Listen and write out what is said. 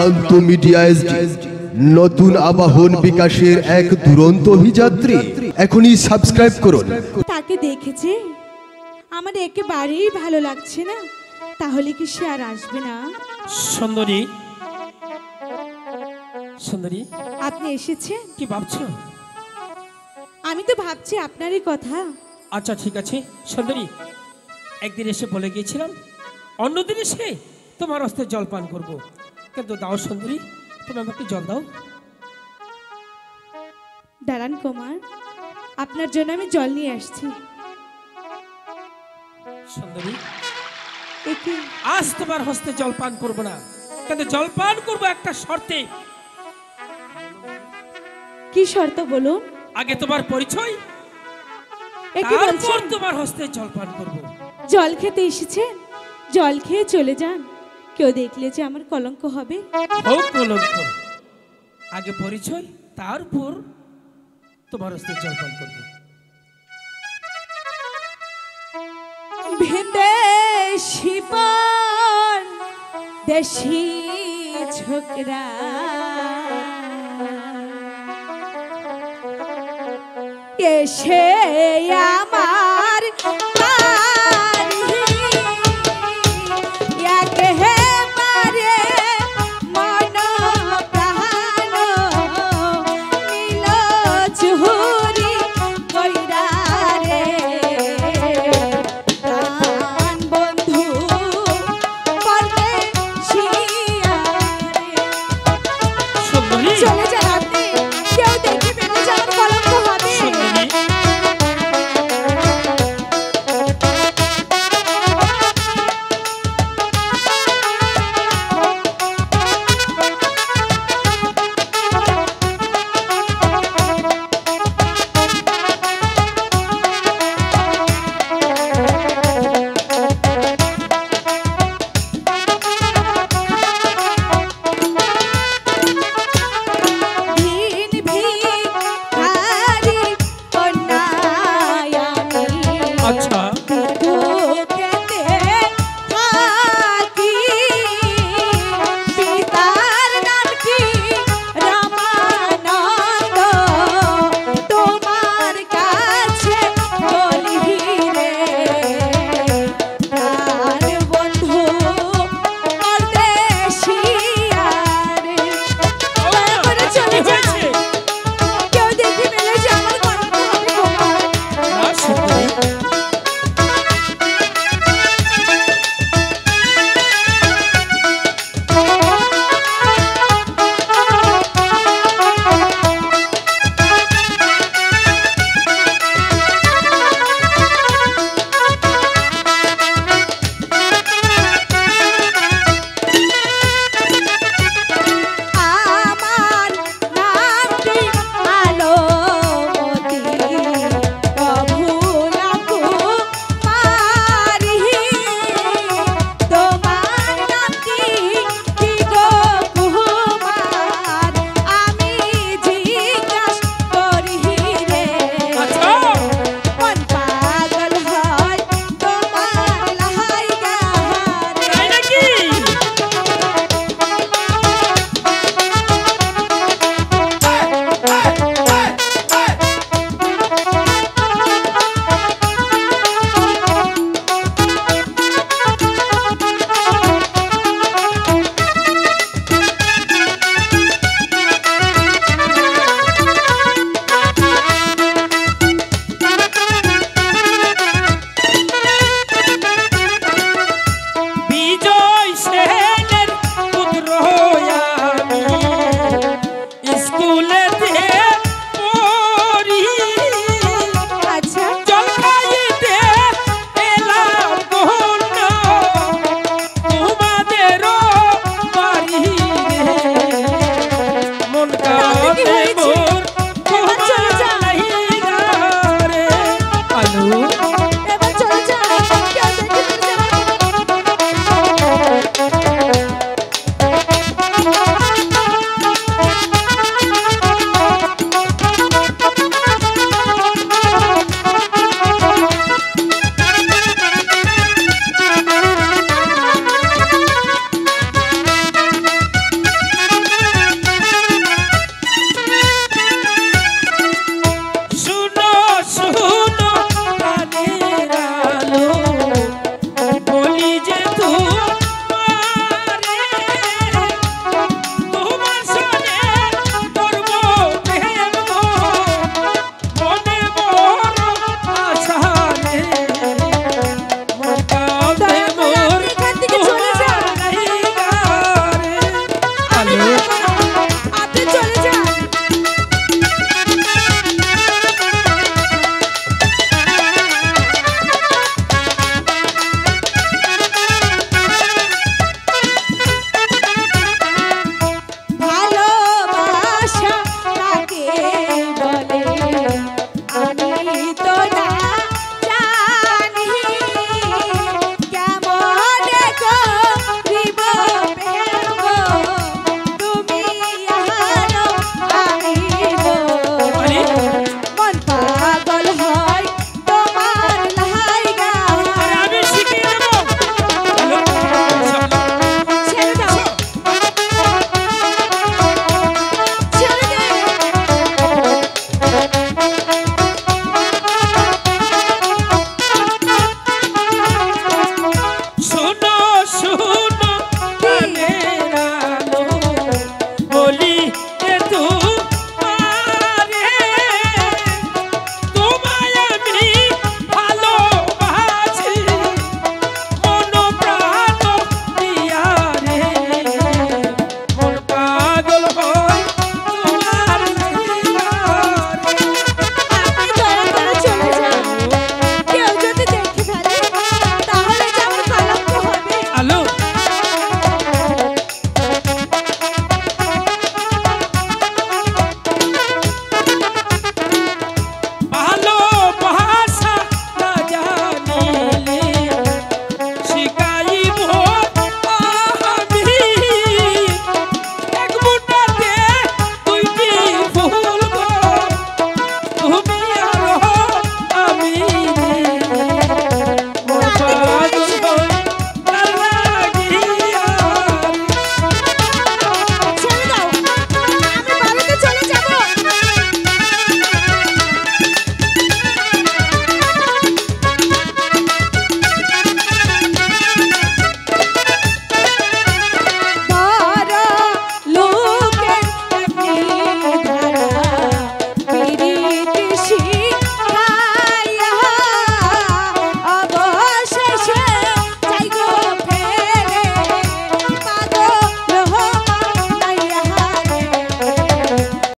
প্রান্ত media SD নতুন আবাহন বিকাশের এক দুরন্ত অভিযাত্রী। এখনই সাবস্ক্রাইব করুন। তাকে দেখেছে আমার একেবারেই ভালো লাগছে না, তাহলে কি সে আর আসবে না? সুন্দরী, সুন্দরী, আপনি এসেছেন? কি ভাবছো? আমি তো ভাবছি আপনারই কথা। আচ্ছা ঠিক আছে সুন্দরী, একদিন এসে বলে গিয়েছিলাম অন্যদিন এসে তোমার হস্তে জল পান করবো, কিন্তু দাও সুন্দরী, তুমি আমাকে জল দাও। দাঁড়ান কুমার, আপনার জন্য আমি জল নিয়ে আসছি। সুন্দরী, একে আজ তোমার হস্তে জল পান করবো না, কিন্তু জল পান করবো একটা শর্তে। কি শর্ত বলুন? আগে তোমার পরিচয়, একে তারপর বলছেন তোমার হস্তে জল পান করবো। জল খেতে এসেছেন, জল খেয়ে চলে যান, কেউ দেখলে যে আমার কলঙ্ক হবে। হোক কলঙ্ক, আগে পরিচয়, তারপর তোমার হস্তে জল পান করবো। বিদেশি পান দেশি ছোকরা এসে আমার